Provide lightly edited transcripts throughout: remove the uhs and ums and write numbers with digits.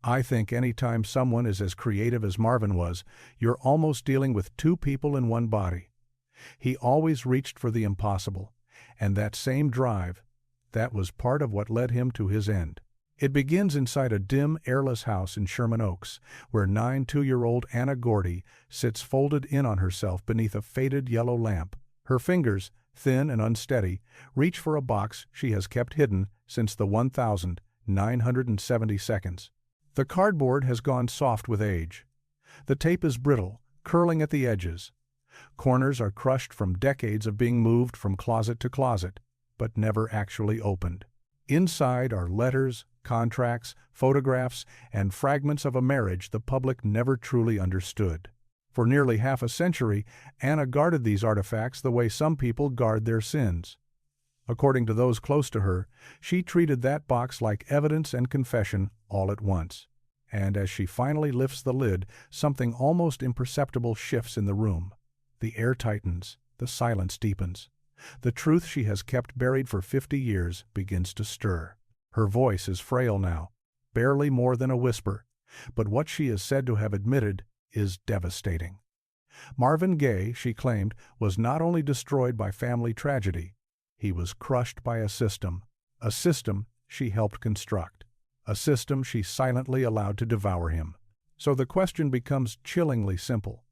I think anytime someone is as creative as Marvin was, you're almost dealing with two people in one body. He always reached for the impossible, and that same drive, that was part of what led him to his end. It begins inside a dim, airless house in Sherman Oaks, where 2-year-old Anna Gordy sits folded in on herself beneath a faded yellow lamp. Her fingers, thin and unsteady, reach for a box she has kept hidden since the 1970s. The cardboard has gone soft with age. The tape is brittle, curling at the edges. Corners are crushed from decades of being moved from closet to closet, but never actually opened. Inside are letters, contracts, photographs, and fragments of a marriage the public never truly understood. For nearly half a century, Anna guarded these artifacts the way some people guard their sins. According to those close to her, she treated that box like evidence and confession all at once. And as she finally lifts the lid, something almost imperceptible shifts in the room. The air tightens, the silence deepens. The truth she has kept buried for 50 years begins to stir. Her voice is frail now, barely more than a whisper, but what she is said to have admitted is devastating. Marvin Gaye, she claimed, was not only destroyed by family tragedy, he was crushed by a system she helped construct, a system she silently allowed to devour him. So the question becomes chillingly simple.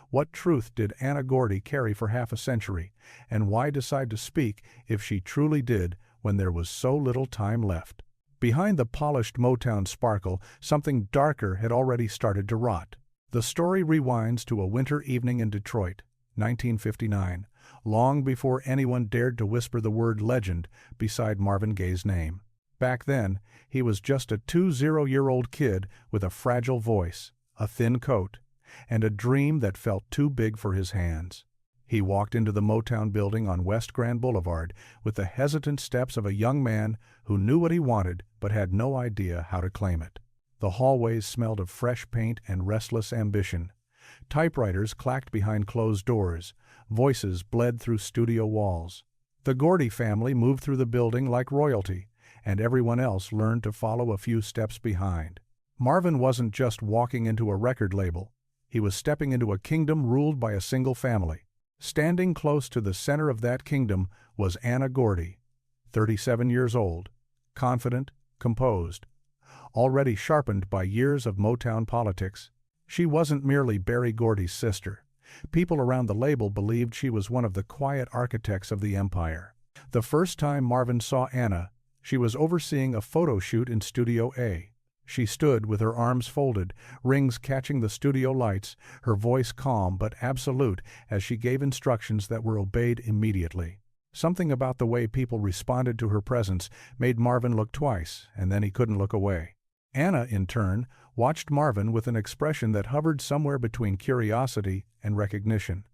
What truth did Anna Gordy carry for half a century, and why decide to speak if she truly did when there was so little time left? Behind the polished Motown sparkle, something darker had already started to rot. The story rewinds to a winter evening in Detroit, 1959, long before anyone dared to whisper the word legend beside Marvin Gaye's name. Back then, he was just a 20-year-old kid with a fragile voice, a thin coat, and a dream that felt too big for his hands. He walked into the Motown building on West Grand Boulevard with the hesitant steps of a young man who knew what he wanted but had no idea how to claim it. The hallways smelled of fresh paint and restless ambition. Typewriters clacked behind closed doors. Voices bled through studio walls. The Gordy family moved through the building like royalty, and everyone else learned to follow a few steps behind. Marvin wasn't just walking into a record label. He was stepping into a kingdom ruled by a single family. Standing close to the center of that kingdom was Anna Gordy, 37 years old, confident, composed, already sharpened by years of Motown politics. She wasn't merely Berry Gordy's sister. People around the label believed she was one of the quiet architects of the empire. The first time Marvin saw Anna, she was overseeing a photo shoot in Studio A. She stood with her arms folded, rings catching the studio lights, her voice calm but absolute as she gave instructions that were obeyed immediately. Something about the way people responded to her presence made Marvin look twice, and then he couldn't look away. Anna, in turn, watched Marvin with an expression that hovered somewhere between curiosity and recognition.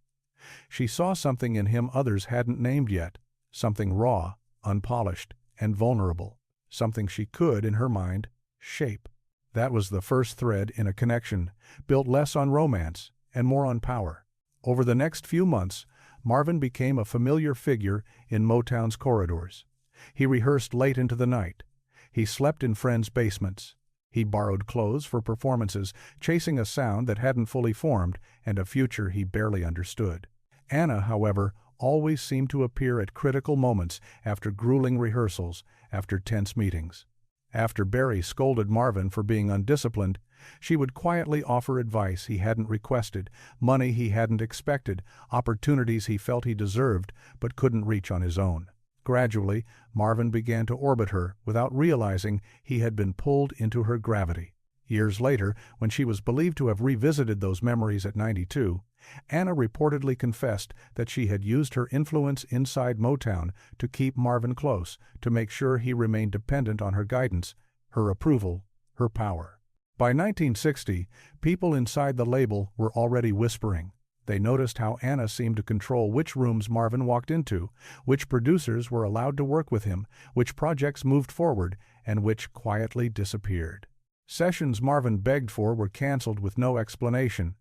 She saw something in him others hadn't named yet, something raw, unpolished, and vulnerable, something she could, in her mind, shape. That was the first thread in a connection, built less on romance and more on power. Over the next few months, Marvin became a familiar figure in Motown's corridors. He rehearsed late into the night. He slept in friends' basements. He borrowed clothes for performances, chasing a sound that hadn't fully formed and a future he barely understood. Anna, however, always seemed to appear at critical moments after grueling rehearsals, after tense meetings. After Berry scolded Marvin for being undisciplined, she would quietly offer advice he hadn't requested, money he hadn't expected, opportunities he felt he deserved but couldn't reach on his own. Gradually, Marvin began to orbit her without realizing he had been pulled into her gravity. Years later, when she was believed to have revisited those memories at 92, Anna reportedly confessed that she had used her influence inside Motown to keep Marvin close, to make sure he remained dependent on her guidance, her approval, her power. By 1960, people inside the label were already whispering. They noticed how Anna seemed to control which rooms Marvin walked into, which producers were allowed to work with him, which projects moved forward, and which quietly disappeared. Sessions Marvin begged for were canceled with no explanation.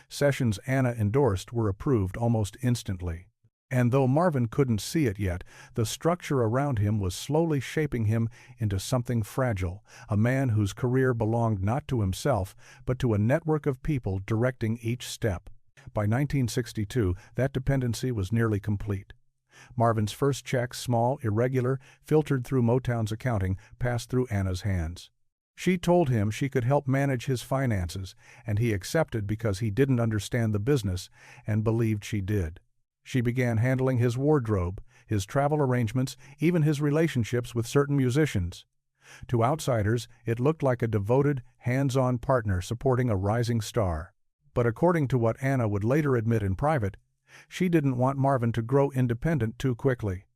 Sessions Anna endorsed were approved almost instantly. And though Marvin couldn't see it yet, the structure around him was slowly shaping him into something fragile, a man whose career belonged not to himself, but to a network of people directing each step. By 1962, that dependency was nearly complete. Marvin's first check, small, irregular, filtered through Motown's accounting, passed through Anna's hands. She told him she could help manage his finances, and he accepted because he didn't understand the business and believed she did. She began handling his wardrobe, his travel arrangements, even his relationships with certain musicians. To outsiders, it looked like a devoted, hands-on partner supporting a rising star. But according to what Anna would later admit in private, she didn't want Marvin to grow independent too quickly.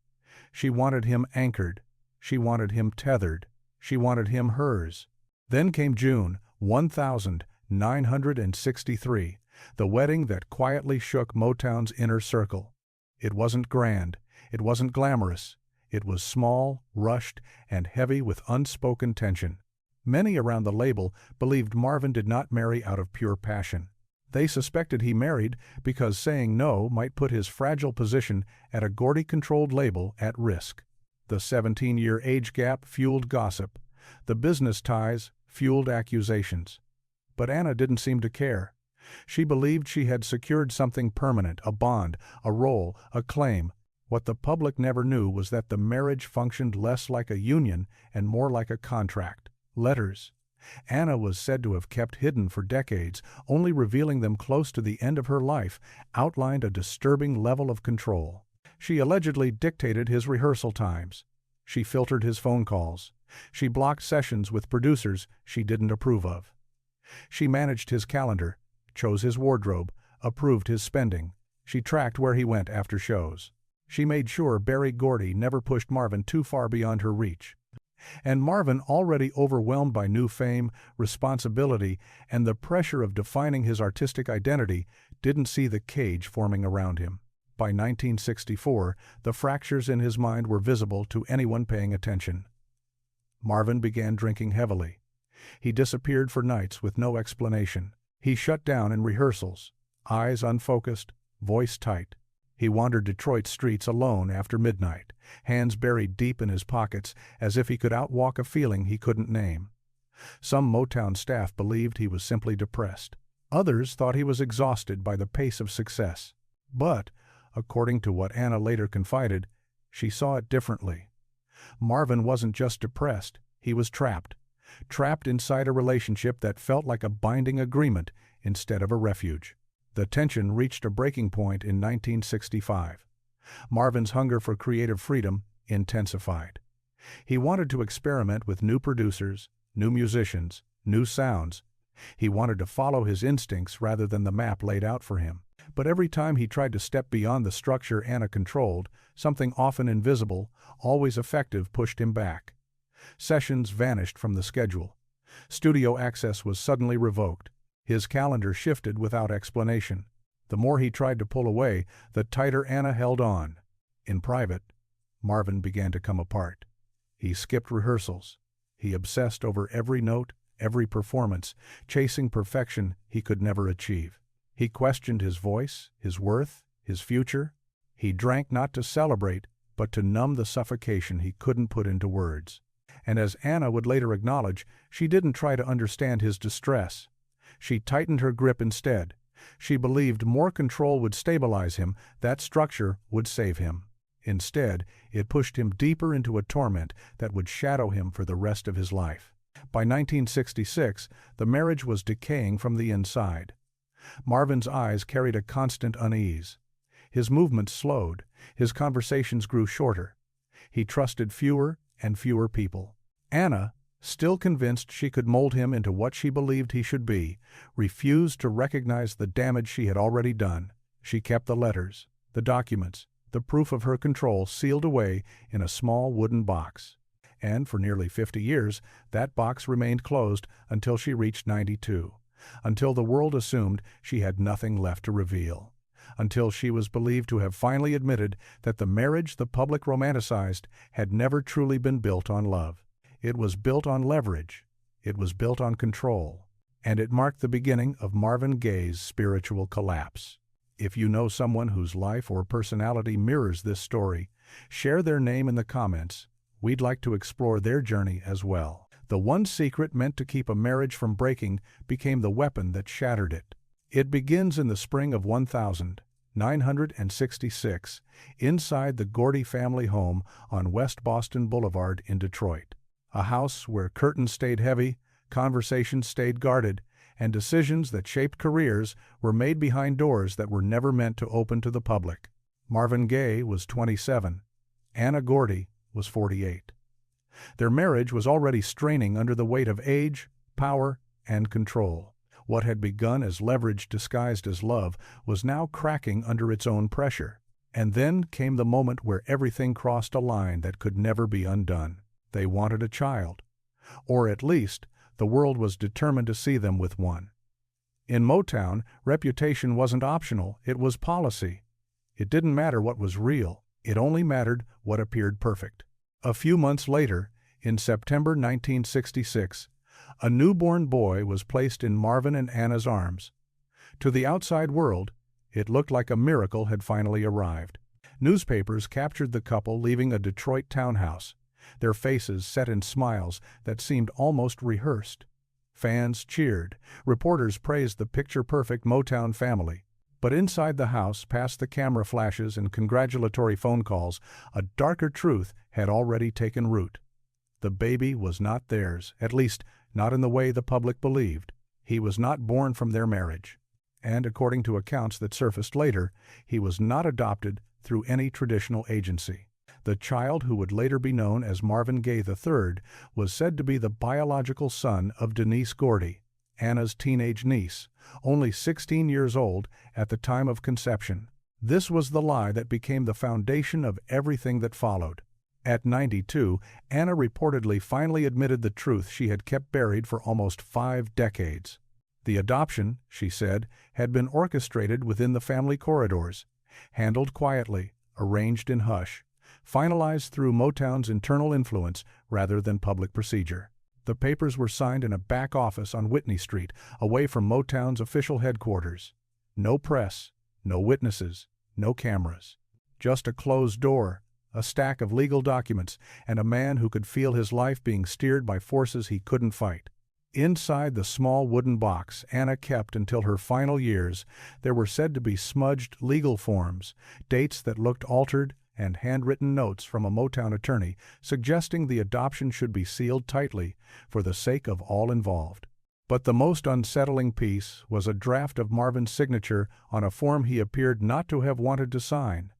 She wanted him anchored. She wanted him tethered. She wanted him hers. Then came June 1963, the wedding that quietly shook Motown's inner circle. It wasn't grand. It wasn't glamorous. It was small, rushed, and heavy with unspoken tension. Many around the label believed Marvin did not marry out of pure passion. They suspected he married because saying no might put his fragile position at a Gordy-controlled label at risk. The 17-year age gap fueled gossip. The business ties fueled accusations. But Anna didn't seem to care. She believed she had secured something permanent, a bond, a role, a claim. What the public never knew was that the marriage functioned less like a union and more like a contract. Letters Anna was said to have kept hidden for decades, only revealing them close to the end of her life, outlined a disturbing level of control. She allegedly dictated his rehearsal times. She filtered his phone calls. She blocked sessions with producers she didn't approve of. She managed his calendar, chose his wardrobe, approved his spending. She tracked where he went after shows. She made sure Gordy never pushed Marvin too far beyond her reach. And Marvin, already overwhelmed by new fame, responsibility, and the pressure of defining his artistic identity, didn't see the cage forming around him. By 1964, the fractures in his mind were visible to anyone paying attention. Marvin began drinking heavily. He disappeared for nights with no explanation. He shut down in rehearsals, eyes unfocused, voice tight. He wandered Detroit's streets alone after midnight, hands buried deep in his pockets as if he could outwalk a feeling he couldn't name. Some Motown staff believed he was simply depressed. Others thought he was exhausted by the pace of success. But, according to what Anna later confided, she saw it differently. Marvin wasn't just depressed, he was trapped. Trapped inside a relationship that felt like a binding agreement instead of a refuge. The tension reached a breaking point in 1965. Marvin's hunger for creative freedom intensified. He wanted to experiment with new producers, new musicians, new sounds. He wanted to follow his instincts rather than the map laid out for him. But every time he tried to step beyond the structure Anna controlled, something often invisible, always effective, pushed him back. Sessions vanished from the schedule. Studio access was suddenly revoked. His calendar shifted without explanation. The more he tried to pull away, the tighter Anna held on. In private, Marvin began to come apart. He skipped rehearsals. He obsessed over every note, every performance, chasing perfection he could never achieve. He questioned his voice, his worth, his future. He drank not to celebrate, but to numb the suffocation he couldn't put into words. And as Anna would later acknowledge, she didn't try to understand his distress. She tightened her grip instead. She believed more control would stabilize him, that structure would save him. Instead, it pushed him deeper into a torment that would shadow him for the rest of his life. By 1966, the marriage was decaying from the inside. Marvin's eyes carried a constant unease. His movements slowed. His conversations grew shorter. He trusted fewer and fewer people. Anna, still convinced she could mold him into what she believed he should be, refused to recognize the damage she had already done. She kept the letters, the documents, the proof of her control sealed away in a small wooden box. And for nearly 50 years, that box remained closed until she reached 92. Until the world assumed she had nothing left to reveal. Until she was believed to have finally admitted that the marriage the public romanticized had never truly been built on love. It was built on leverage. It was built on control. And it marked the beginning of Marvin Gaye's spiritual collapse. If you know someone whose life or personality mirrors this story, share their name in the comments. We'd like to explore their journey as well. The one secret meant to keep a marriage from breaking became the weapon that shattered it. It begins in the spring of 1966, inside the Gordy family home on West Boston Boulevard in Detroit. A house where curtains stayed heavy, conversations stayed guarded, and decisions that shaped careers were made behind doors that were never meant to open to the public. Marvin Gaye was 27. Anna Gordy was 48. Their marriage was already straining under the weight of age, power, and control. What had begun as leverage disguised as love was now cracking under its own pressure. And then came the moment where everything crossed a line that could never be undone. They wanted a child. Or at least, the world was determined to see them with one. In Motown, reputation wasn't optional, it was policy. It didn't matter what was real, it only mattered what appeared perfect. A few months later, in September 1966, a newborn boy was placed in Marvin and Anna's arms. To the outside world, it looked like a miracle had finally arrived. Newspapers captured the couple leaving a Detroit townhouse, their faces set in smiles that seemed almost rehearsed. Fans cheered, reporters praised the picture-perfect Motown family. But inside the house, past the camera flashes and congratulatory phone calls, a darker truth had already taken root. The baby was not theirs, at least not in the way the public believed. He was not born from their marriage. And according to accounts that surfaced later, he was not adopted through any traditional agency. The child, who would later be known as Marvin Gaye III, was said to be the biological son of Denise Gordy, Anna's teenage niece, only 16 years old at the time of conception. This was the lie that became the foundation of everything that followed. At 92, Anna reportedly finally admitted the truth she had kept buried for almost 5 decades. The adoption, she said, had been orchestrated within the family corridors, handled quietly, arranged in hush, finalized through Motown's internal influence rather than public procedure. The papers were signed in a back office on Whitney Street, away from Motown's official headquarters. No press, no witnesses, no cameras. Just a closed door, a stack of legal documents, and a man who could feel his life being steered by forces he couldn't fight. Inside the small wooden box Anna kept until her final years, there were said to be smudged legal forms, dates that looked altered, and handwritten notes from a Motown attorney suggesting the adoption should be sealed tightly for the sake of all involved. But the most unsettling piece was a draft of Marvin's signature on a form he appeared not to have wanted to sign.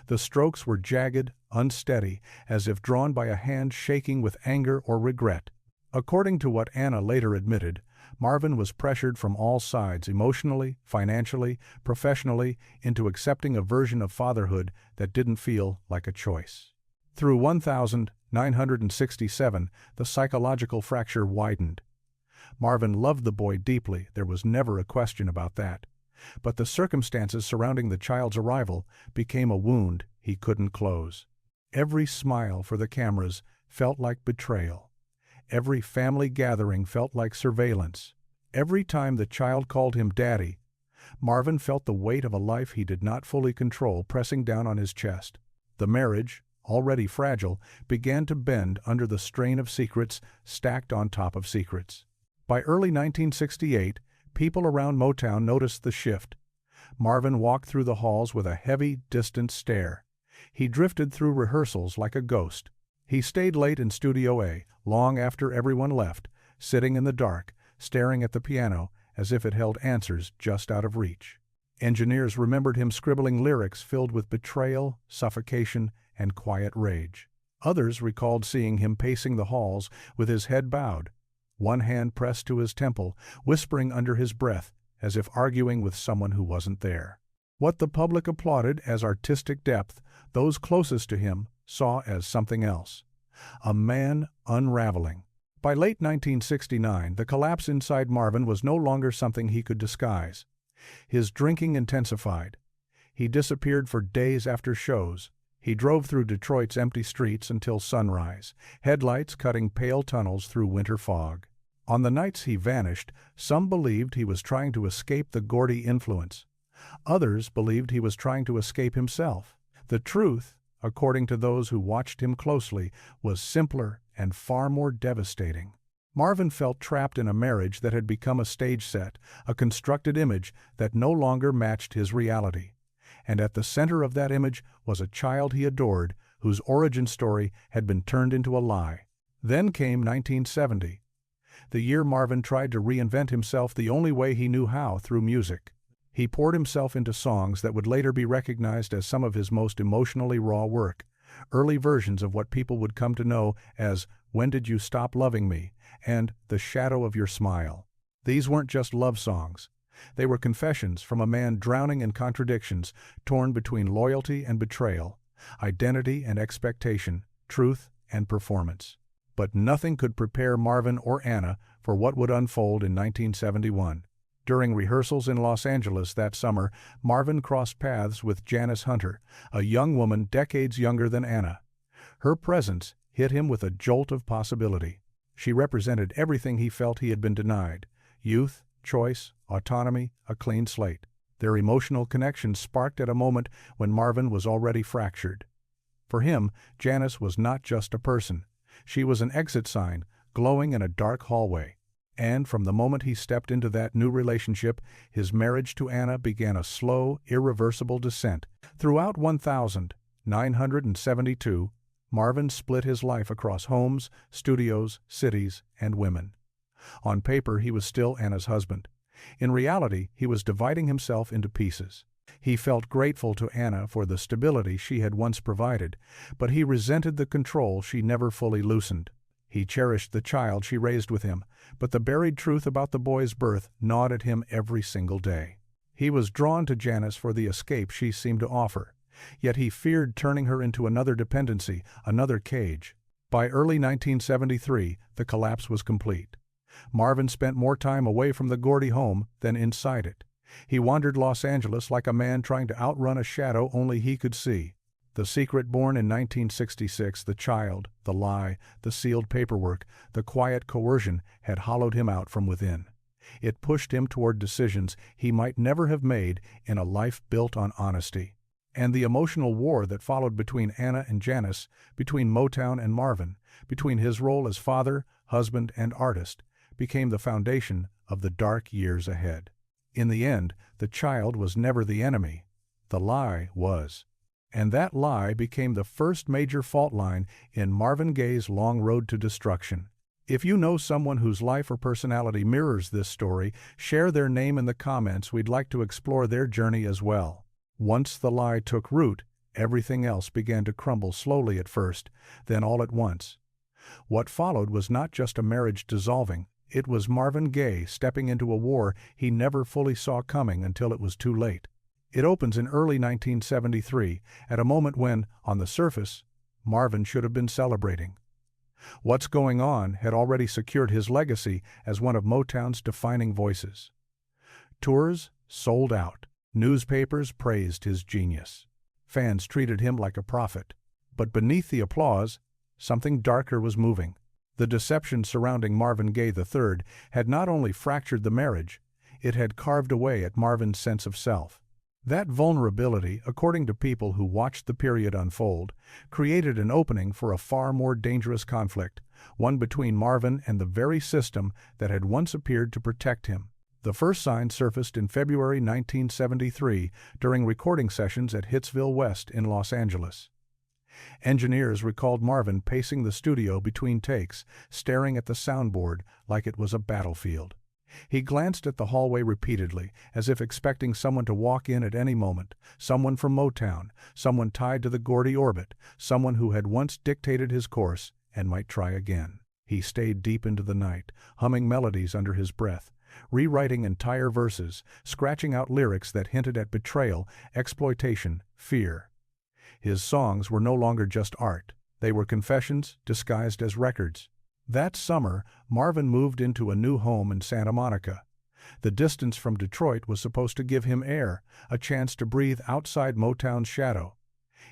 The strokes were jagged, unsteady, as if drawn by a hand shaking with anger or regret. According to what Anna later admitted, Marvin was pressured from all sides emotionally, financially, professionally, into accepting a version of fatherhood that didn't feel like a choice. Through 1967, the psychological fracture widened. Marvin loved the boy deeply, there was never a question about that. But the circumstances surrounding the child's arrival became a wound he couldn't close. Every smile for the cameras felt like betrayal. Every family gathering felt like surveillance. Every time the child called him Daddy, Marvin felt the weight of a life he did not fully control pressing down on his chest. The marriage, already fragile, began to bend under the strain of secrets stacked on top of secrets. By early 1968, people around Motown noticed the shift. Marvin walked through the halls with a heavy, distant stare. He drifted through rehearsals like a ghost. He stayed late in Studio A, long after everyone left, sitting in the dark, staring at the piano as if it held answers just out of reach. Engineers remembered him scribbling lyrics filled with betrayal, suffocation, and quiet rage. Others recalled seeing him pacing the halls with his head bowed, one hand pressed to his temple, whispering under his breath as if arguing with someone who wasn't there. What the public applauded as artistic depth, those closest to him saw as something else. A man unraveling. By late 1969, the collapse inside Marvin was no longer something he could disguise. His drinking intensified. He disappeared for days after shows. He drove through Detroit's empty streets until sunrise, headlights cutting pale tunnels through winter fog. On the nights he vanished, some believed he was trying to escape the Gordy influence. Others believed he was trying to escape himself. The truth, according to those who watched him closely, was simpler and far more devastating. Marvin felt trapped in a marriage that had become a stage set, a constructed image that no longer matched his reality. And at the center of that image was a child he adored, whose origin story had been turned into a lie. Then came 1970, the year Marvin tried to reinvent himself the only way he knew how, through music. He poured himself into songs that would later be recognized as some of his most emotionally raw work, early versions of what people would come to know as "When Did You Stop Loving Me" and "The Shadow of Your Smile." These weren't just love songs. They were confessions from a man drowning in contradictions, torn between loyalty and betrayal, identity and expectation, truth and performance. But nothing could prepare Marvin or Anna for what would unfold in 1971. During rehearsals in Los Angeles that summer, Marvin crossed paths with Janice Hunter, a young woman decades younger than Anna. Her presence hit him with a jolt of possibility. She represented everything he felt he had been denied: youth, choice, autonomy, a clean slate. Their emotional connection sparked at a moment when Marvin was already fractured. For him, Janice was not just a person. She was an exit sign, glowing in a dark hallway. And from the moment he stepped into that new relationship, his marriage to Anna began a slow, irreversible descent. Throughout 1972, Marvin split his life across homes, studios, cities, and women. On paper, he was still Anna's husband. In reality, he was dividing himself into pieces. He felt grateful to Anna for the stability she had once provided, but he resented the control she never fully loosened. He cherished the child she raised with him, but the buried truth about the boy's birth gnawed at him every single day. He was drawn to Janice for the escape she seemed to offer, yet he feared turning her into another dependency, another cage. By early 1973, the collapse was complete. Marvin spent more time away from the Gordy home than inside it. He wandered Los Angeles like a man trying to outrun a shadow only he could see. The secret born in 1966, the child, the lie, the sealed paperwork, the quiet coercion had hollowed him out from within. It pushed him toward decisions he might never have made in a life built on honesty. And the emotional war that followed between Anna and Janice, between Motown and Marvin, between his role as father, husband, and artist, became the foundation of the dark years ahead. In the end, the child was never the enemy. The lie was. And that lie became the first major fault line in Marvin Gaye's long road to destruction. If you know someone whose life or personality mirrors this story, share their name in the comments. We'd like to explore their journey as well. Once the lie took root, everything else began to crumble slowly at first, then all at once. What followed was not just a marriage dissolving, it was Marvin Gaye stepping into a war he never fully saw coming until it was too late. It opens in early 1973, at a moment when, on the surface, Marvin should have been celebrating. What's Going On had already secured his legacy as one of Motown's defining voices. Tours sold out. Newspapers praised his genius. Fans treated him like a prophet. But beneath the applause, something darker was moving. The deception surrounding Marvin Gaye III had not only fractured the marriage, it had carved away at Marvin's sense of self. That vulnerability, according to people who watched the period unfold, created an opening for a far more dangerous conflict, one between Marvin and the very system that had once appeared to protect him. The first sign surfaced in February 1973 during recording sessions at Hitsville West in Los Angeles. Engineers recalled Marvin pacing the studio between takes, staring at the soundboard like it was a battlefield. He glanced at the hallway repeatedly, as if expecting someone to walk in at any moment, someone from Motown, someone tied to the Gordy orbit, someone who had once dictated his course and might try again. He stayed deep into the night, humming melodies under his breath, rewriting entire verses, scratching out lyrics that hinted at betrayal, exploitation, fear. His songs were no longer just art. They were confessions disguised as records. That summer, Marvin moved into a new home in Santa Monica. The distance from Detroit was supposed to give him air, a chance to breathe outside Motown's shadow.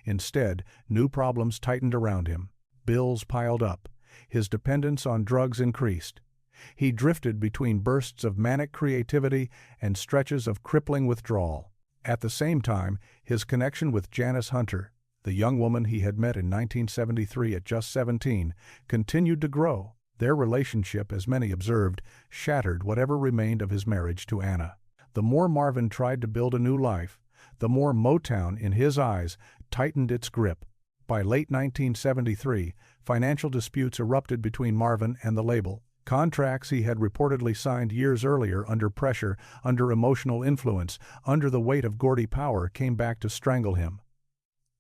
Instead, new problems tightened around him. Bills piled up. His dependence on drugs increased. He drifted between bursts of manic creativity and stretches of crippling withdrawal. At the same time, his connection with Janice Hunter, the young woman he had met in 1973 at just 17, continued to grow. Their relationship, as many observed, shattered whatever remained of his marriage to Anna. The more Marvin tried to build a new life, the more Motown, in his eyes, tightened its grip. By late 1973, financial disputes erupted between Marvin and the label. Contracts he had reportedly signed years earlier under pressure, under emotional influence, under the weight of Gordy power came back to strangle him.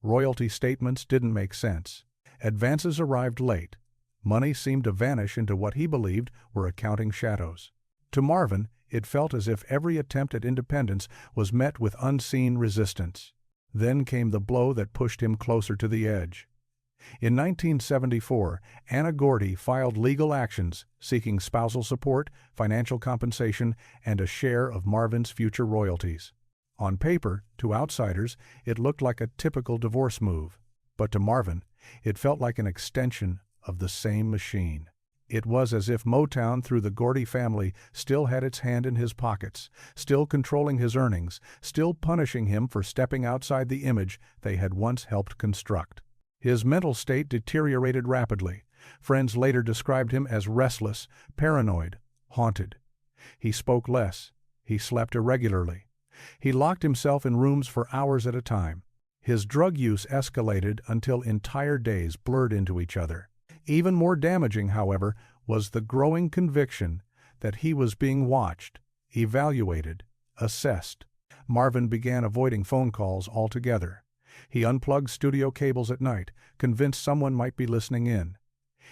Royalty statements didn't make sense. Advances arrived late. Money seemed to vanish into what he believed were accounting shadows. To Marvin, it felt as if every attempt at independence was met with unseen resistance. Then came the blow that pushed him closer to the edge. In 1974, Anna Gordy filed legal actions seeking spousal support, financial compensation, and a share of Marvin's future royalties. On paper, to outsiders, it looked like a typical divorce move. But to Marvin, it felt like an extension of the same machine. It was as if Motown, through the Gordy family, still had its hand in his pockets, still controlling his earnings, still punishing him for stepping outside the image they had once helped construct. His mental state deteriorated rapidly. Friends later described him as restless, paranoid, haunted. He spoke less. He slept irregularly. He locked himself in rooms for hours at a time. His drug use escalated until entire days blurred into each other. Even more damaging, however, was the growing conviction that he was being watched, evaluated, assessed. Marvin began avoiding phone calls altogether. He unplugged studio cables at night, convinced someone might be listening in.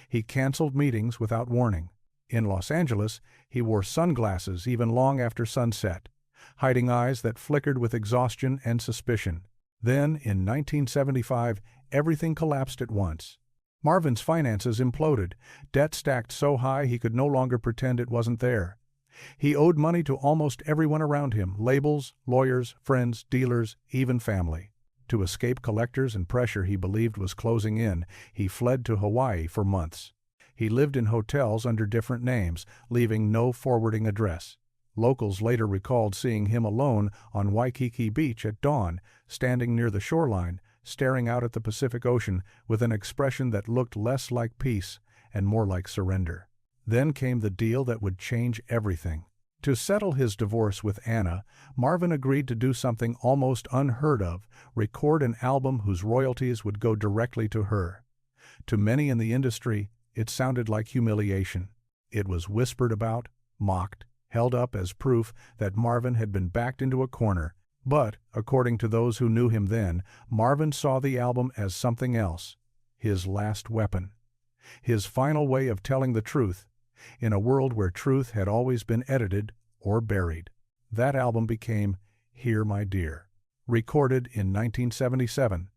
He canceled meetings without warning. In Los Angeles, he wore sunglasses even long after sunset, hiding eyes that flickered with exhaustion and suspicion. Then, in 1975, everything collapsed at once. Marvin's finances imploded. Debt stacked so high he could no longer pretend it wasn't there. He owed money to almost everyone around him: labels, lawyers, friends, dealers, even family. To escape collectors and pressure he believed was closing in, he fled to Hawaii for months. He lived in hotels under different names, leaving no forwarding address. Locals later recalled seeing him alone on Waikiki Beach at dawn, standing near the shoreline, staring out at the Pacific Ocean with an expression that looked less like peace and more like surrender. Then came the deal that would change everything. To settle his divorce with Anna, Marvin agreed to do something almost unheard of: record an album whose royalties would go directly to her. To many in the industry, it sounded like humiliation. It was whispered about, mocked, held up as proof that Marvin had been backed into a corner. But, according to those who knew him then, Marvin saw the album as something else: his last weapon. His final way of telling the truth, in a world where truth had always been edited or buried. That album became Here, My Dear, recorded in 1977.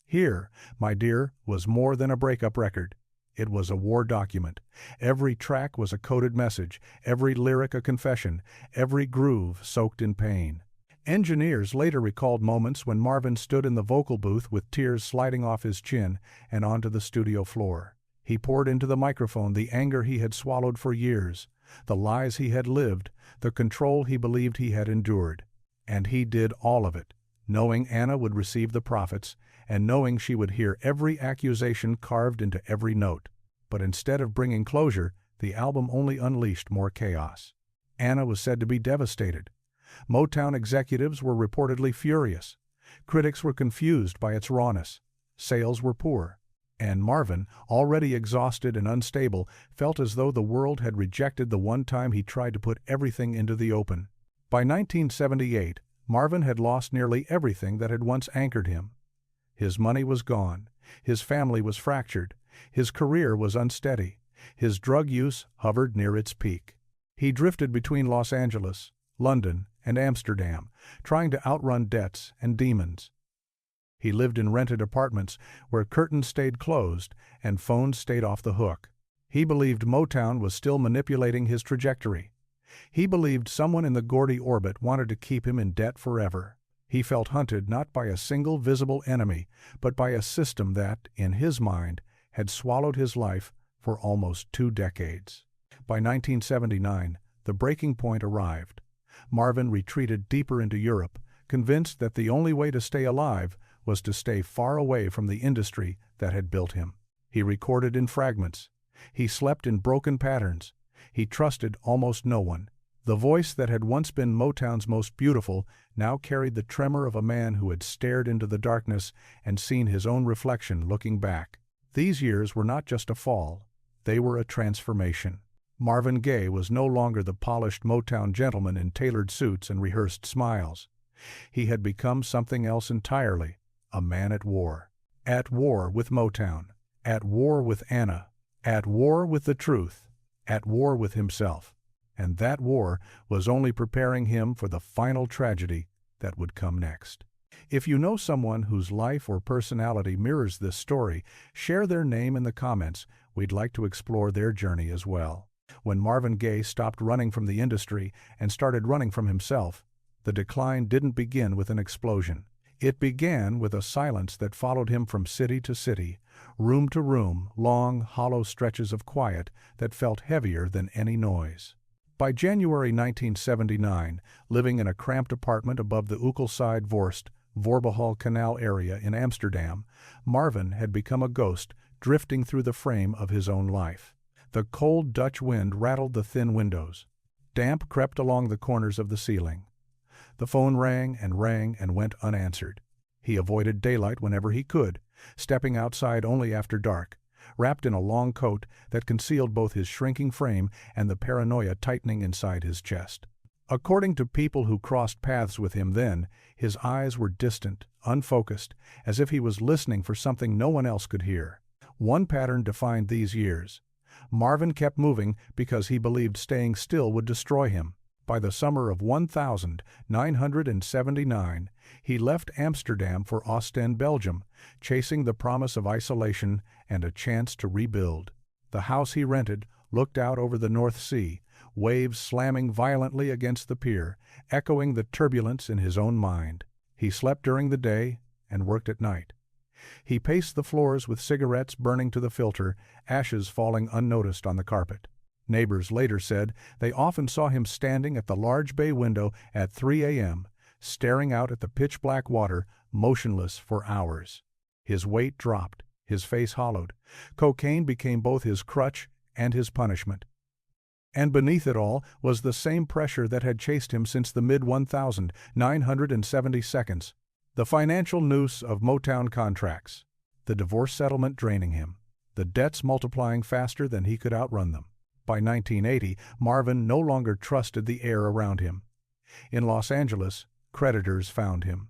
Here, My Dear was more than a breakup record. It was a war document. Every track was a coded message, every lyric a confession, every groove soaked in pain. Engineers later recalled moments when Marvin stood in the vocal booth with tears sliding off his chin and onto the studio floor. He poured into the microphone the anger he had swallowed for years, the lies he had lived, the control he believed he had endured. And he did all of it, knowing Anna would receive the profits, and knowing she would hear every accusation carved into every note. But instead of bringing closure, the album only unleashed more chaos. Anna was said to be devastated. Motown executives were reportedly furious. Critics were confused by its rawness. Sales were poor. And Marvin, already exhausted and unstable, felt as though the world had rejected the one time he tried to put everything into the open. By 1978, Marvin had lost nearly everything that had once anchored him. His money was gone. His family was fractured. His career was unsteady. His drug use hovered near its peak. He drifted between Los Angeles, London, and Amsterdam, trying to outrun debts and demons. He lived in rented apartments where curtains stayed closed and phones stayed off the hook. He believed Motown was still manipulating his trajectory. He believed someone in the Gordy orbit wanted to keep him in debt forever. He felt hunted not by a single visible enemy, but by a system that, in his mind, had swallowed his life for almost 2 decades. By 1979, the breaking point arrived. Marvin retreated deeper into Europe, convinced that the only way to stay alive was to stay far away from the industry that had built him. He recorded in fragments. He slept in broken patterns. He trusted almost no one. The voice that had once been Motown's most beautiful now carried the tremor of a man who had stared into the darkness and seen his own reflection looking back. These years were not just a fall, they were a transformation. Marvin Gaye was no longer the polished Motown gentleman in tailored suits and rehearsed smiles. He had become something else entirely, a man at war. At war with Motown, at war with Anna, at war with the truth, at war with himself. And that war was only preparing him for the final tragedy that would come next. If you know someone whose life or personality mirrors this story, share their name in the comments. We'd like to explore their journey as well. When Marvin Gaye stopped running from the industry and started running from himself, the decline didn't begin with an explosion. It began with a silence that followed him from city to city, room to room, long, hollow stretches of quiet that felt heavier than any noise. By January 1979, living in a cramped apartment above the Oekelside Vorst, Voorbehal Canal area in Amsterdam, Marvin had become a ghost drifting through the frame of his own life. The cold Dutch wind rattled the thin windows. Damp crept along the corners of the ceiling. The phone rang and went unanswered. He avoided daylight whenever he could, stepping outside only after dark, wrapped in a long coat that concealed both his shrinking frame and the paranoia tightening inside his chest. According to people who crossed paths with him then, his eyes were distant, unfocused, as if he was listening for something no one else could hear. One pattern defined these years. Marvin kept moving because he believed staying still would destroy him. By the summer of 1979, he left Amsterdam for Ostend, Belgium, chasing the promise of isolation and a chance to rebuild. The house he rented looked out over the North Sea, waves slamming violently against the pier, echoing the turbulence in his own mind. He slept during the day and worked at night. He paced the floors with cigarettes burning to the filter, ashes falling unnoticed on the carpet. Neighbors later said they often saw him standing at the large bay window at 3 a.m., staring out at the pitch-black water, motionless for hours. His weight dropped, his face hollowed. Cocaine became both his crutch and his punishment. And beneath it all was the same pressure that had chased him since the mid-1970s, the financial noose of Motown contracts, the divorce settlement draining him, the debts multiplying faster than he could outrun them. By 1980, Marvin no longer trusted the air around him. In Los Angeles, creditors found him.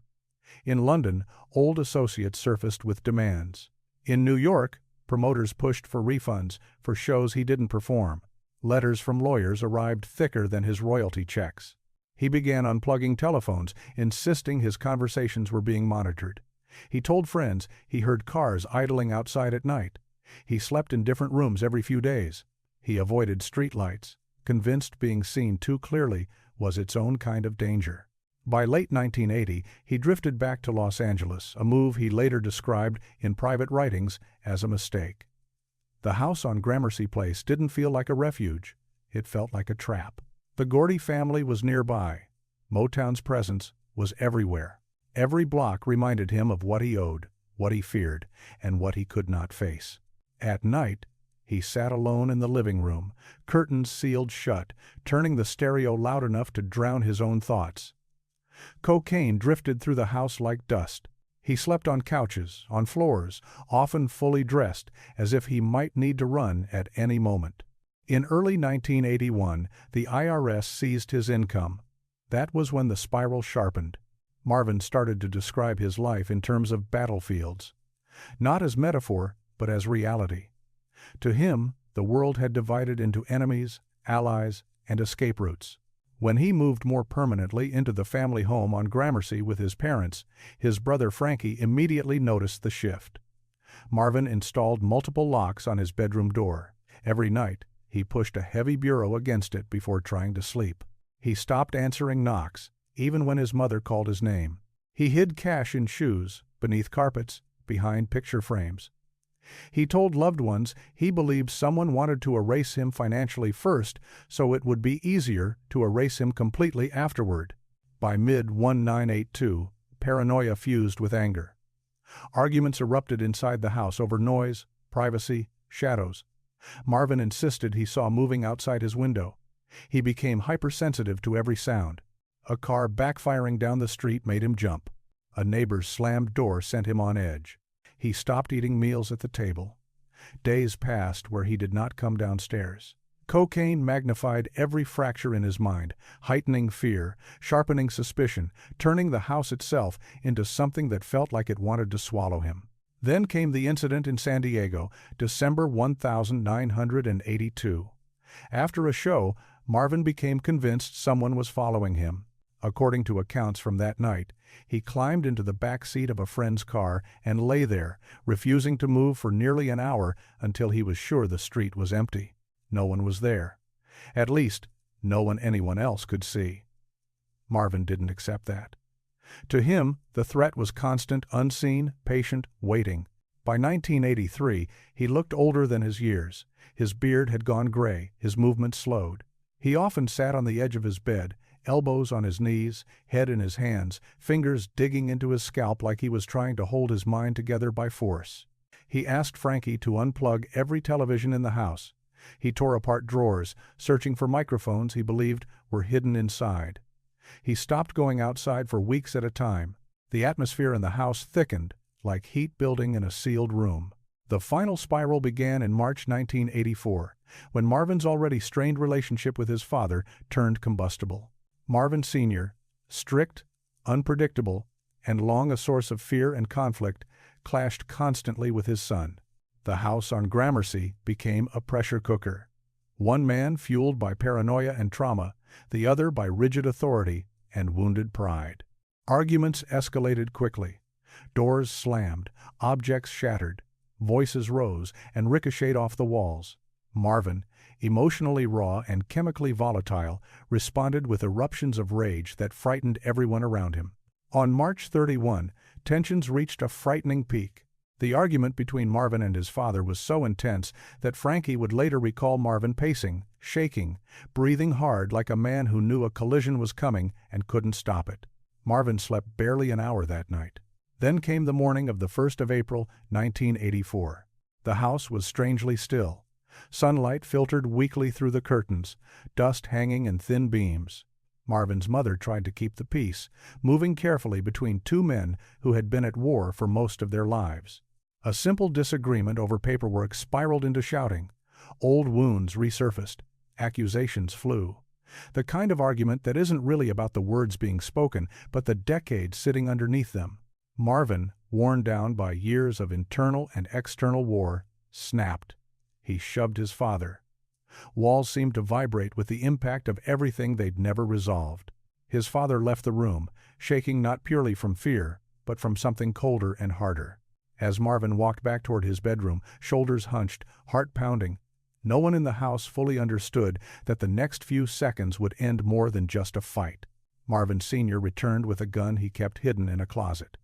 In London, old associates surfaced with demands. In New York, promoters pushed for refunds for shows he didn't perform. Letters from lawyers arrived thicker than his royalty checks. He began unplugging telephones, insisting his conversations were being monitored. He told friends he heard cars idling outside at night. He slept in different rooms every few days. He avoided streetlights, convinced being seen too clearly was its own kind of danger. By late 1980, he drifted back to Los Angeles, a move he later described in private writings as a mistake. The house on Gramercy Place didn't feel like a refuge. It felt like a trap. The Gordy family was nearby. Motown's presence was everywhere. Every block reminded him of what he owed, what he feared, and what he could not face. At night, he sat alone in the living room, curtains sealed shut, turning the stereo loud enough to drown his own thoughts. Cocaine drifted through the house like dust. He slept on couches, on floors, often fully dressed, as if he might need to run at any moment. In early 1981, the IRS seized his income. That was when the spiral sharpened. Marvin started to describe his life in terms of battlefields. Not as metaphor, but as reality. To him, the world had divided into enemies, allies, and escape routes. When he moved more permanently into the family home on Gramercy with his parents, his brother Frankie immediately noticed the shift. Marvin installed multiple locks on his bedroom door. Every night, he pushed a heavy bureau against it before trying to sleep. He stopped answering knocks, even when his mother called his name. He hid cash in shoes, beneath carpets, behind picture frames. He told loved ones he believed someone wanted to erase him financially first, so it would be easier to erase him completely afterward. By mid-1982, paranoia fused with anger. Arguments erupted inside the house over noise, privacy, shadows. Marvin insisted he saw moving outside his window. He became hypersensitive to every sound. A car backfiring down the street made him jump. A neighbor's slammed door sent him on edge. He stopped eating meals at the table. Days passed where he did not come downstairs. Cocaine magnified every fracture in his mind, heightening fear, sharpening suspicion, turning the house itself into something that felt like it wanted to swallow him. Then came the incident in San Diego, December 1982. After a show, Marvin became convinced someone was following him. According to accounts from that night, he climbed into the back seat of a friend's car and lay there, refusing to move for nearly an hour until he was sure the street was empty. No one was there. At least, no one anyone else could see. Marvin didn't accept that. To him, the threat was constant, unseen, patient, waiting. By 1983, he looked older than his years. His beard had gone gray, his movements slowed. He often sat on the edge of his bed, elbows on his knees, head in his hands, fingers digging into his scalp like he was trying to hold his mind together by force. He asked Frankie to unplug every television in the house. He tore apart drawers, searching for microphones he believed were hidden inside. He stopped going outside for weeks at a time. The atmosphere in the house thickened, like heat building in a sealed room. The final spiral began in March 1984, when Marvin's already strained relationship with his father turned combustible. Marvin Sr., strict, unpredictable, and long a source of fear and conflict, clashed constantly with his son. The house on Gramercy became a pressure cooker. One man fueled by paranoia and trauma, the other by rigid authority and wounded pride. Arguments escalated quickly. Doors slammed, objects shattered, voices rose and ricocheted off the walls. Marvin, emotionally raw and chemically volatile, responded with eruptions of rage that frightened everyone around him. On March 31, tensions reached a frightening peak. The argument between Marvin and his father was so intense that Frankie would later recall Marvin pacing, shaking, breathing hard like a man who knew a collision was coming and couldn't stop it. Marvin slept barely an hour that night. Then came the morning of the 1st of April, 1984. The house was strangely still. Sunlight filtered weakly through the curtains, dust hanging in thin beams. Marvin's mother tried to keep the peace, moving carefully between two men who had been at war for most of their lives. A simple disagreement over paperwork spiraled into shouting. Old wounds resurfaced. Accusations flew. The kind of argument that isn't really about the words being spoken, but the decades sitting underneath them. Marvin, worn down by years of internal and external war, snapped. He shoved his father. Walls seemed to vibrate with the impact of everything they'd never resolved. His father left the room, shaking not purely from fear, but from something colder and harder. As Marvin walked back toward his bedroom, shoulders hunched, heart pounding, no one in the house fully understood that the next few seconds would end more than just a fight. Marvin Sr. returned with a gun he kept hidden in a closet.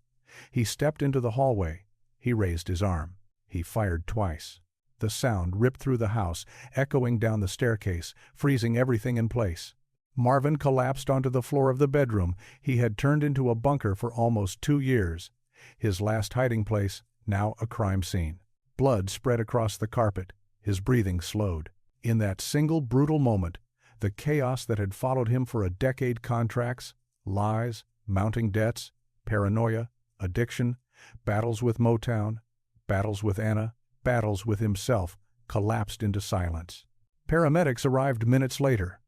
He stepped into the hallway. He raised his arm. He fired twice. The sound ripped through the house, echoing down the staircase, freezing everything in place. Marvin collapsed onto the floor of the bedroom he had turned into a bunker for almost 2 years. His last hiding place, now a crime scene. Blood spread across the carpet. His breathing slowed. In that single brutal moment, the chaos that had followed him for a decade, contracts, lies, mounting debts, paranoia, addiction, battles with Motown, battles with Anna, battles with himself, collapsed into silence. Paramedics arrived minutes later.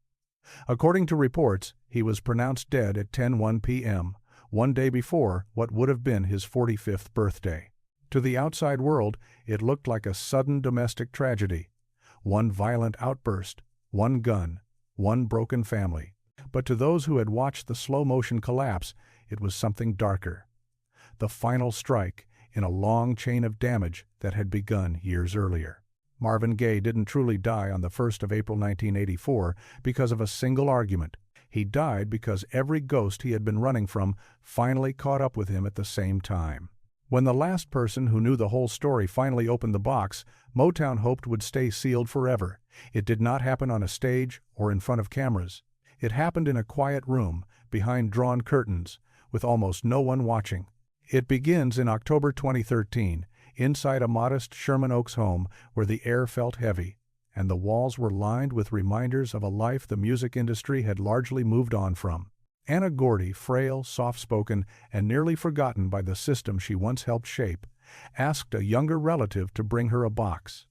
According to reports, he was pronounced dead at 10:01 p.m., one day before what would have been his 45th birthday. To the outside world, it looked like a sudden domestic tragedy. One violent outburst, one gun, one broken family. But to those who had watched the slow-motion collapse, it was something darker. The final strike in a long chain of damage that had begun years earlier. Marvin Gaye didn't truly die on the 1st of April 1984 because of a single argument. He died because every ghost he had been running from finally caught up with him at the same time. When the last person who knew the whole story finally opened the box, Motown hoped would stay sealed forever. It did not happen on a stage or in front of cameras. It happened in a quiet room, behind drawn curtains, with almost no one watching. It begins in October 2013, inside a modest Sherman Oaks home where the air felt heavy, and the walls were lined with reminders of a life the music industry had largely moved on from. Anna Gordy, frail, soft-spoken, and nearly forgotten by the system she once helped shape, asked a younger relative to bring her a box.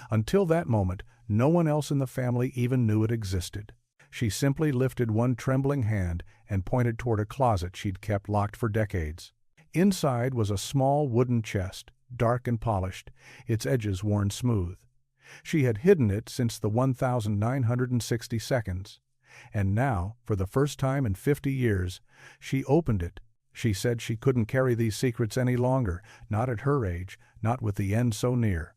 Until that moment, no one else in the family even knew it existed. She simply lifted one trembling hand and pointed toward a closet she'd kept locked for decades. Inside was a small wooden chest, dark and polished, its edges worn smooth. She had hidden it since the 1960 seconds. And now, for the first time in 50 years, she opened it. She said she couldn't carry these secrets any longer, not at her age, not with the end so near.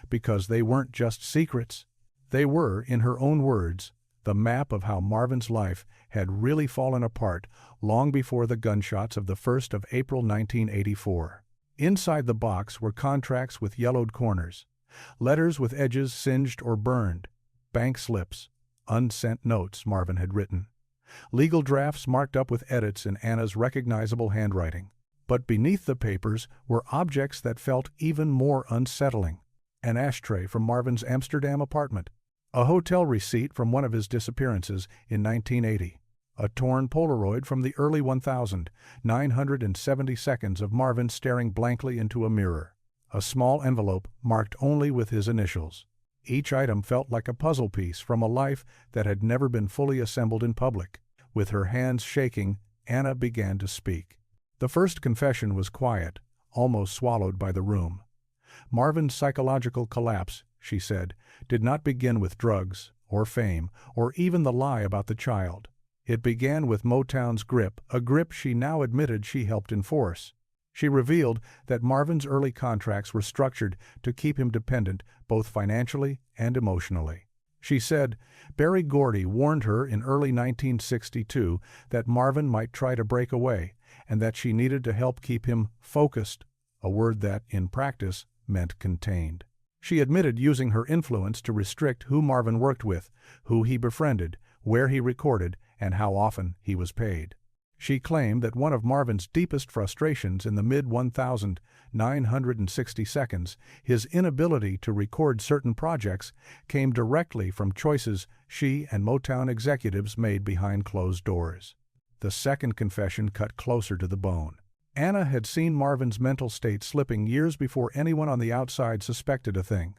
Because they weren't just secrets. They were, in her own words, the map of how Marvin's life had really fallen apart long before the gunshots of the 1st of April 1984. Inside the box were contracts with yellowed corners, letters with edges singed or burned, bank slips, unsent notes Marvin had written, legal drafts marked up with edits in Anna's recognizable handwriting. But beneath the papers were objects that felt even more unsettling. An ashtray from Marvin's Amsterdam apartment, a hotel receipt from one of his disappearances in 1980, a torn Polaroid from the early 1970 seconds of Marvin staring blankly into a mirror, a small envelope marked only with his initials. Each item felt like a puzzle piece from a life that had never been fully assembled in public. With her hands shaking, Anna began to speak. The first confession was quiet, almost swallowed by the room. Marvin's psychological collapse, she said, did not begin with drugs, or fame, or even the lie about the child. It began with Motown's grip, a grip she now admitted she helped enforce. She revealed that Marvin's early contracts were structured to keep him dependent both financially and emotionally. She said Berry Gordy warned her in early 1962 that Marvin might try to break away and that she needed to help keep him focused, a word that, in practice, meant contained. She admitted using her influence to restrict who Marvin worked with, who he befriended, where he recorded, and how often he was paid. She claimed that one of Marvin's deepest frustrations in the mid-1960 seconds, his inability to record certain projects, came directly from choices she and Motown executives made behind closed doors. The second confession cut closer to the bone. Anna had seen Marvin's mental state slipping years before anyone on the outside suspected a thing.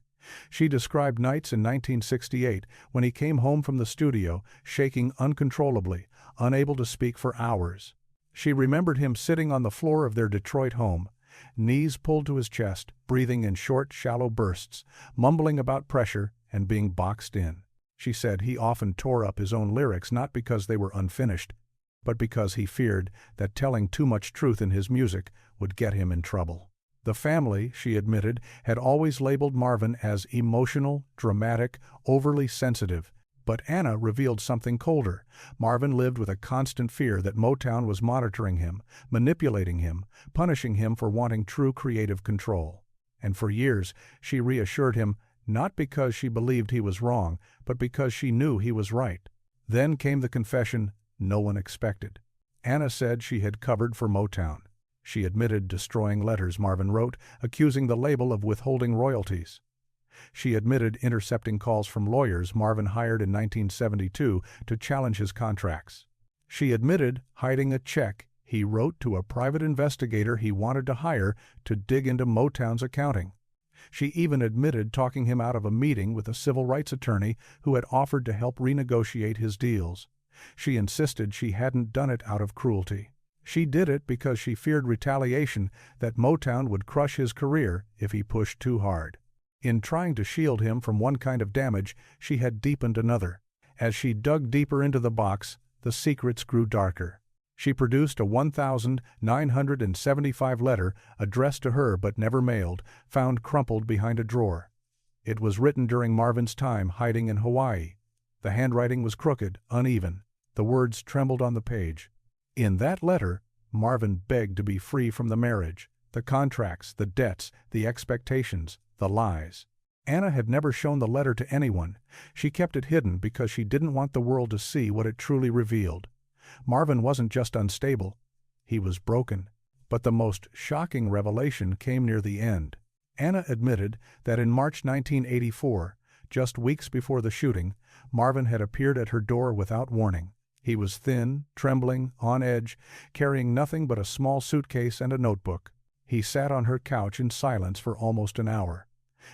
She described nights in 1968 when he came home from the studio, shaking uncontrollably, unable to speak for hours. She remembered him sitting on the floor of their Detroit home, knees pulled to his chest, breathing in short, shallow bursts, mumbling about pressure and being boxed in. She said he often tore up his own lyrics not because they were unfinished, but because he feared that telling too much truth in his music would get him in trouble. The family, she admitted, had always labeled Marvin as emotional, dramatic, overly sensitive. But Anna revealed something colder. Marvin lived with a constant fear that Motown was monitoring him, manipulating him, punishing him for wanting true creative control. And for years, she reassured him, not because she believed he was wrong, but because she knew he was right. Then came the confession no one expected. Anna said she had covered for Motown. She admitted destroying letters Marvin wrote, accusing the label of withholding royalties. She admitted intercepting calls from lawyers Marvin hired in 1972 to challenge his contracts. She admitted hiding a check he wrote to a private investigator he wanted to hire to dig into Motown's accounting. She even admitted talking him out of a meeting with a civil rights attorney who had offered to help renegotiate his deals. She insisted she hadn't done it out of cruelty. She did it because she feared retaliation, that Motown would crush his career if he pushed too hard. In trying to shield him from one kind of damage, she had deepened another. As she dug deeper into the box, the secrets grew darker. She produced a 1975 letter addressed to her but never mailed, found crumpled behind a drawer. It was written during Marvin's time hiding in Hawaii. The handwriting was crooked, uneven. The words trembled on the page. In that letter, Marvin begged to be free from the marriage, the contracts, the debts, the expectations, the lies. Anna had never shown the letter to anyone. She kept it hidden because she didn't want the world to see what it truly revealed. Marvin wasn't just unstable, he was broken. But the most shocking revelation came near the end. Anna admitted that in March 1984, just weeks before the shooting, Marvin had appeared at her door without warning. He was thin, trembling, on edge, carrying nothing but a small suitcase and a notebook. He sat on her couch in silence for almost an hour.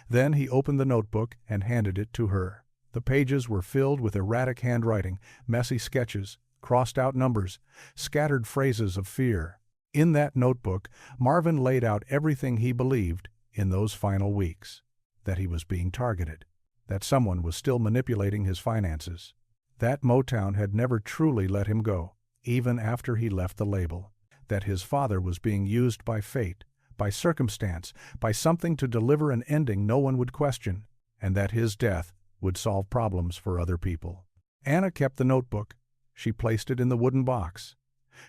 Then he opened the notebook and handed it to her. The pages were filled with erratic handwriting, messy sketches, crossed-out numbers, scattered phrases of fear. In that notebook, Marvin laid out everything he believed in those final weeks. That he was being targeted. That someone was still manipulating his finances. That Motown had never truly let him go, even after he left the label. That his father was being used by fate, by circumstance, by something to deliver an ending no one would question, and that his death would solve problems for other people. Anna kept the notebook. She placed it in the wooden box.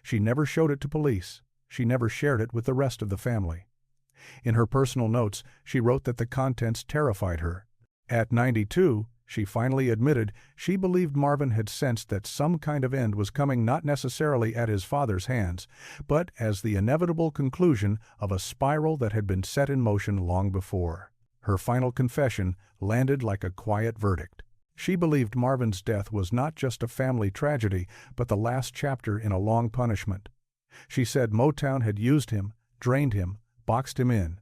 She never showed it to police. She never shared it with the rest of the family. In her personal notes, she wrote that the contents terrified her. At 92, she finally admitted she believed Marvin had sensed that some kind of end was coming, not necessarily at his father's hands, but as the inevitable conclusion of a spiral that had been set in motion long before. Her final confession landed like a quiet verdict. She believed Marvin's death was not just a family tragedy, but the last chapter in a long punishment. She said Motown had used him, drained him, boxed him in,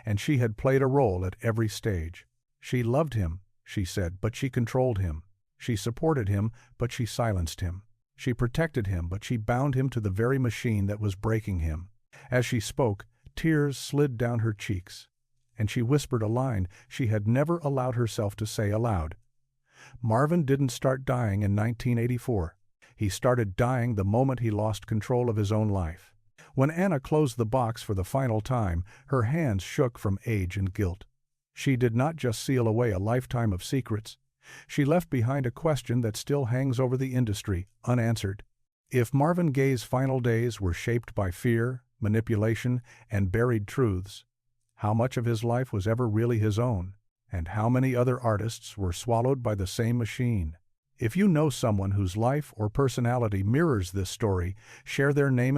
and she had played a role at every stage. She loved him, she said, but she controlled him. She supported him, but she silenced him. She protected him, but she bound him to the very machine that was breaking him. As she spoke, tears slid down her cheeks, and she whispered a line she had never allowed herself to say aloud. Marvin didn't start dying in 1984. He started dying the moment he lost control of his own life. When Anna closed the box for the final time, her hands shook from age and guilt. She did not just seal away a lifetime of secrets. She left behind a question that still hangs over the industry, unanswered. If Marvin Gaye's final days were shaped by fear, manipulation, and buried truths, how much of his life was ever really his own? And how many other artists were swallowed by the same machine? If you know someone whose life or personality mirrors this story, share their name